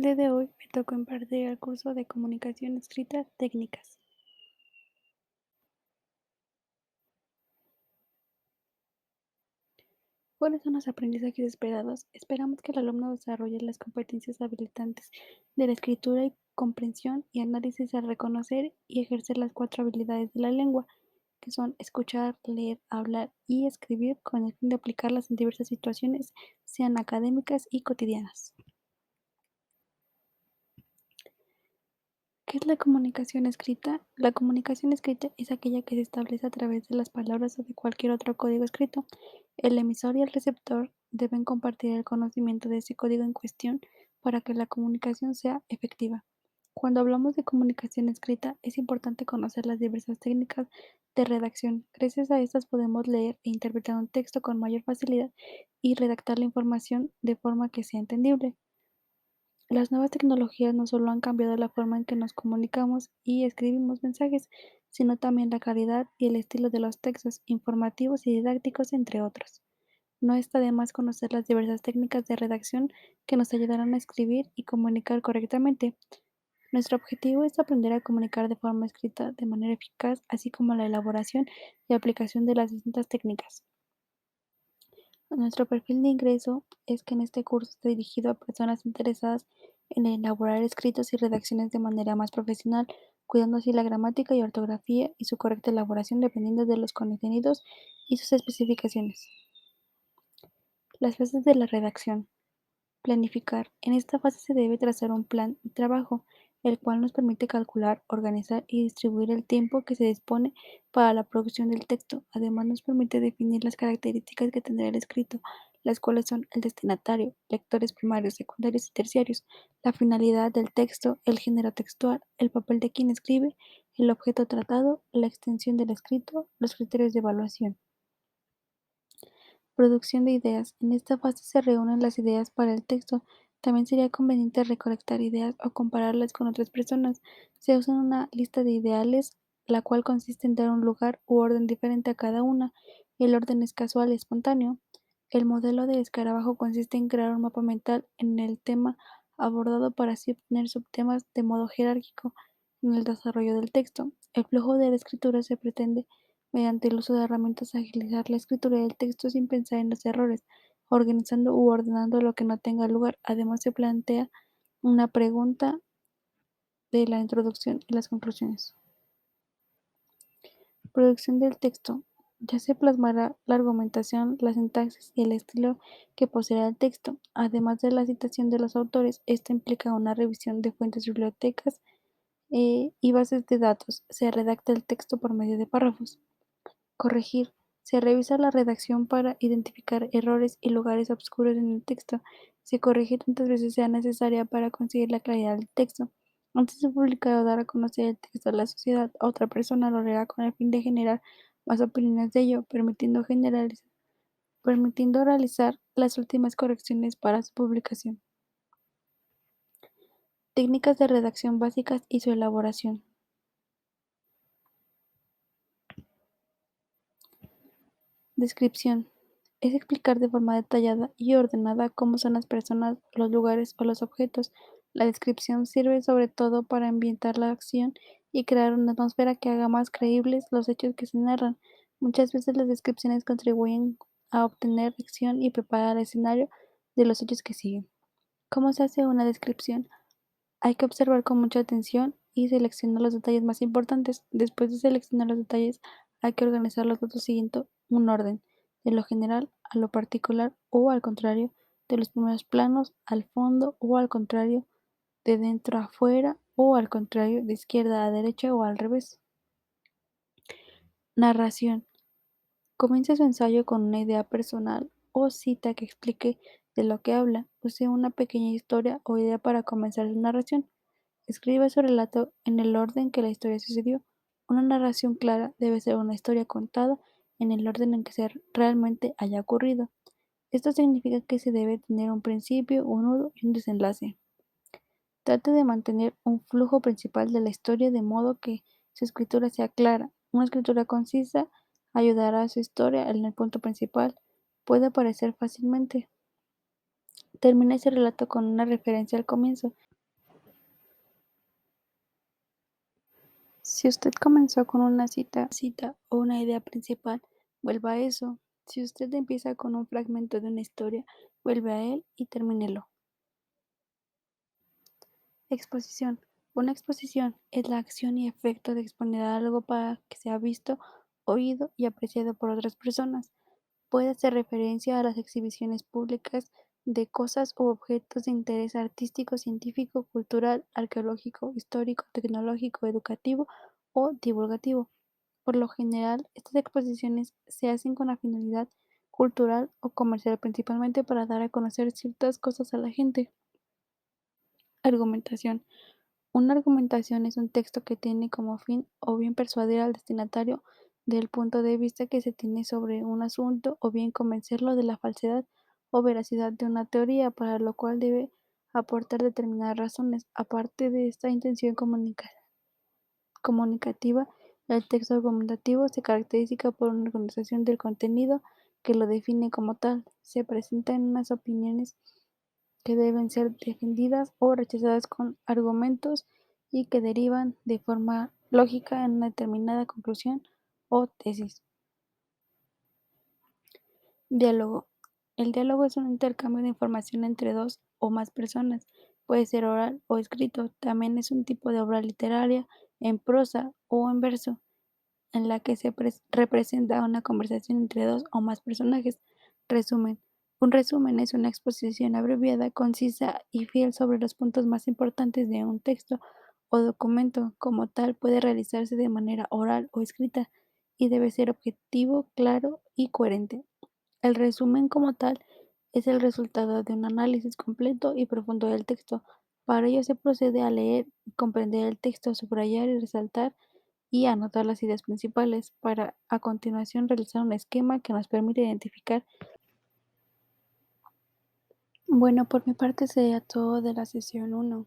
El día de hoy me tocó impartir el curso de comunicación escrita técnicas. ¿Cuáles son los aprendizajes esperados? Esperamos que el alumno desarrolle las competencias habilitantes de la escritura y comprensión y análisis al reconocer y ejercer las cuatro habilidades de la lengua, que son escuchar, leer, hablar y escribir con el fin de aplicarlas en diversas situaciones, sean académicas y cotidianas. ¿Qué es la comunicación escrita? La comunicación escrita es aquella que se establece a través de las palabras o de cualquier otro código escrito. El emisor y el receptor deben compartir el conocimiento de ese código en cuestión para que la comunicación sea efectiva. Cuando hablamos de comunicación escrita, es importante conocer las diversas técnicas de redacción. Gracias a estas podemos leer e interpretar un texto con mayor facilidad y redactar la información de forma que sea entendible. Las nuevas tecnologías no solo han cambiado la forma en que nos comunicamos y escribimos mensajes, sino también la calidad y el estilo de los textos informativos y didácticos, entre otros. No está de más conocer las diversas técnicas de redacción que nos ayudarán a escribir y comunicar correctamente. Nuestro objetivo es aprender a comunicar de forma escrita de manera eficaz, así como la elaboración y aplicación de las distintas técnicas. Nuestro perfil de ingreso es que en este curso está dirigido a personas interesadas en elaborar escritos y redacciones de manera más profesional, cuidando así la gramática y ortografía y su correcta elaboración dependiendo de los contenidos y sus especificaciones. Las fases de la redacción. Planificar. En esta fase se debe trazar un plan de trabajo, el cual nos permite calcular, organizar y distribuir el tiempo que se dispone para la producción del texto. Además, nos permite definir las características que tendrá el escrito, las cuales son el destinatario, lectores primarios, secundarios y terciarios, la finalidad del texto, el género textual, el papel de quien escribe, el objeto tratado, la extensión del escrito, los criterios de evaluación. Producción de ideas. En esta fase se reúnen las ideas para el texto. También sería conveniente recolectar ideas o compararlas con otras personas. Se usa una lista de ideales, la cual consiste en dar un lugar u orden diferente a cada una. El orden es casual y espontáneo. El modelo de escarabajo consiste en crear un mapa mental en el tema abordado para así obtener subtemas de modo jerárquico en el desarrollo del texto. El flujo de la escritura se pretende mediante el uso de herramientas, agilizar la escritura del texto sin pensar en los errores, organizando u ordenando lo que no tenga lugar. Además, se plantea una pregunta de la introducción y las conclusiones. Producción del texto. Ya se plasmará la argumentación, la sintaxis y el estilo que poseerá el texto. Además de la citación de los autores, esto implica una revisión de fuentes, bibliotecas y bases de datos. Se redacta el texto por medio de párrafos. Corregir. Se revisa la redacción para identificar errores y lugares oscuros en el texto. Se corrige tantas veces sea necesaria para conseguir la claridad del texto. Antes de publicar o dar a conocer el texto a la sociedad, otra persona lo hará con el fin de generar más opiniones de ello, permitiendo realizar las últimas correcciones para su publicación. Técnicas de redacción básicas y su elaboración. Descripción. Es explicar de forma detallada y ordenada cómo son las personas, los lugares o los objetos. La descripción sirve sobre todo para ambientar la acción y crear una atmósfera que haga más creíbles los hechos que se narran. Muchas veces las descripciones contribuyen a obtener acción y preparar el escenario de los hechos que siguen. ¿Cómo se hace una descripción? Hay que observar con mucha atención y seleccionar los detalles más importantes. Después de seleccionar los detalles, hay que organizar los datos siguiendo un orden, de lo general a lo particular o al contrario, de los primeros planos al fondo o al contrario, de dentro a afuera o al contrario, de izquierda a derecha o al revés. Narración. Comience su ensayo con una idea personal o cita que explique de lo que habla. Use una pequeña historia o idea para comenzar su narración. Escriba su relato en el orden que la historia sucedió. Una narración clara debe ser una historia contada en el orden en que realmente haya ocurrido. Esto significa que se debe tener un principio, un nudo y un desenlace. Trate de mantener un flujo principal de la historia de modo que su escritura sea clara. Una escritura concisa ayudará a su historia en el punto principal. Puede aparecer fácilmente. Termina ese relato con una referencia al comienzo. Si usted comenzó con una cita o una idea principal, vuelva a eso. Si usted empieza con un fragmento de una historia, vuelve a él y termínelo. Exposición. Una exposición es la acción y efecto de exponer algo para que sea visto, oído y apreciado por otras personas. Puede hacer referencia a las exhibiciones públicas de cosas u objetos de interés artístico, científico, cultural, arqueológico, histórico, tecnológico, educativo o divulgativo. Por lo general, estas exposiciones se hacen con la finalidad cultural o comercial, principalmente para dar a conocer ciertas cosas a la gente. Argumentación. Una argumentación es un texto que tiene como fin o bien persuadir al destinatario del punto de vista que se tiene sobre un asunto o bien convencerlo de la falsedad o veracidad de una teoría, para lo cual debe aportar determinadas razones. Aparte de esta intención comunicativa, el texto argumentativo se caracteriza por una organización del contenido que lo define como tal. Se presentan unas opiniones que deben ser defendidas o rechazadas con argumentos y que derivan de forma lógica en una determinada conclusión o tesis. Diálogo. El diálogo es un intercambio de información entre dos o más personas. Puede ser oral o escrito. También es un tipo de obra literaria en prosa o en verso, en la que se representa una conversación entre dos o más personajes. Resumen. Un resumen es una exposición abreviada, concisa y fiel sobre los puntos más importantes de un texto o documento. Como tal, puede realizarse de manera oral o escrita y debe ser objetivo, claro y coherente. El resumen como tal es el resultado de un análisis completo y profundo del texto. Para ello se procede a leer y comprender el texto, subrayar y resaltar y anotar las ideas principales, para a continuación realizar un esquema que nos permite identificar. Bueno, por mi parte sería todo de la sesión 1.